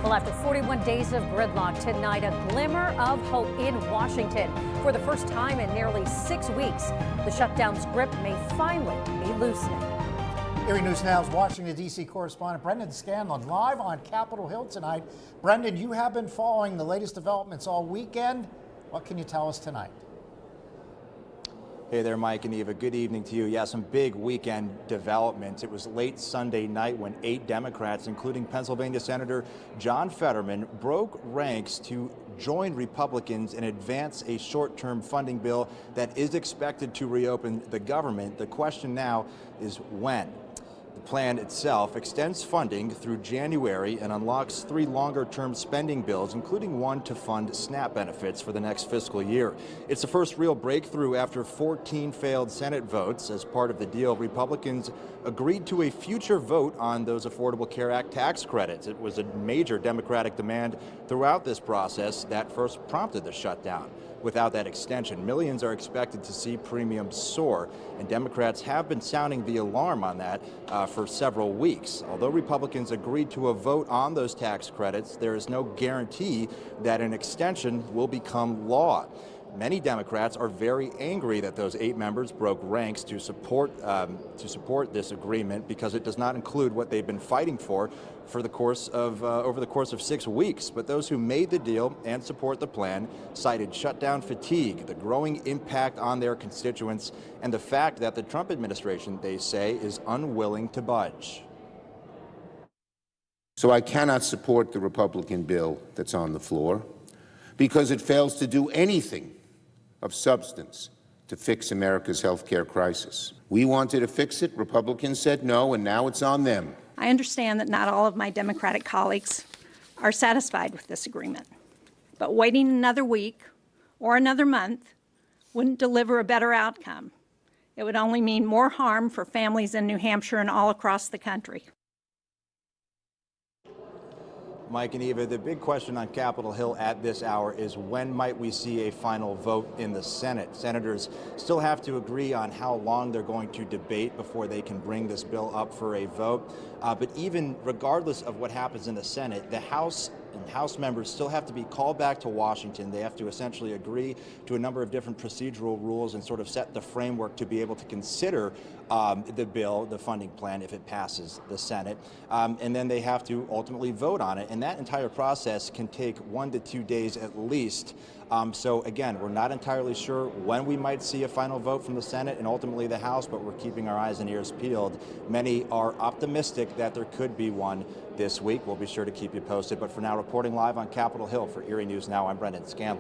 Well, after 41 days of gridlock tonight, a glimmer of hope in Washington. For the first time in nearly 6 weeks, the shutdown's grip may finally be loosening. Erie News Now's Washington, D.C. correspondent Brendan Scanlon live on Capitol Hill tonight. Brendan, you have been following the latest developments all weekend. What can you tell us tonight? Hey there, Mike and Eva. Good evening to you. Yeah, some big weekend developments. It was late Sunday night when 8 Democrats, including Pennsylvania Senator John Fetterman, broke ranks to join Republicans and advance a short-term funding bill that is expected to reopen the government. The question now is when. The plan itself extends funding through January and unlocks 3 longer-term spending bills, including one to fund SNAP benefits for the next fiscal year. It's the first real breakthrough after 14 failed Senate votes. As part of the deal, Republicans agreed to a future vote on those Affordable Care Act tax credits. It was a major Democratic demand throughout this process that first prompted the shutdown. Without that extension, millions are expected to see premiums soar, and Democrats have been sounding the alarm on that for several weeks. Although Republicans agreed to a vote on those tax credits, there is no guarantee that an extension will become law. Many Democrats are very angry that those 8 members broke ranks to support this agreement because it does not include what they've been fighting for the course of over the course of 6 weeks. But those who made the deal and support the plan cited shutdown fatigue, the growing impact on their constituents, and the fact that the Trump administration, they say, is unwilling to budge. So I cannot support the Republican bill that's on the floor because it fails to do anything of substance to fix America's health care crisis. We wanted to fix it. Republicans said no, and now it's on them. I understand that not all of my Democratic colleagues are satisfied with this agreement, but waiting another week or another month wouldn't deliver a better outcome. It would only mean more harm for families in New Hampshire and all across the country. Mike and Eva, the big question on Capitol Hill at this hour is when might we see a final vote in the Senate? Senators still have to agree on how long they're going to debate before they can bring this bill up for a vote. But even regardless of what happens in the Senate, the House and House members still have to be called back to Washington. They have to essentially agree to a number of different procedural rules and sort of set the framework to be able to consider the bill, the funding plan, if it passes the Senate. And then they have to ultimately vote on it. And that entire process can take 1 to 2 days at least. So again, we're not entirely sure when we might see a final vote from the Senate and ultimately the House, but we're keeping our eyes and ears peeled. Many are optimistic that there could be one this week. We'll be sure to keep you posted. But for now, reporting live on Capitol Hill for Erie News Now, I'm Brendan Scanlon.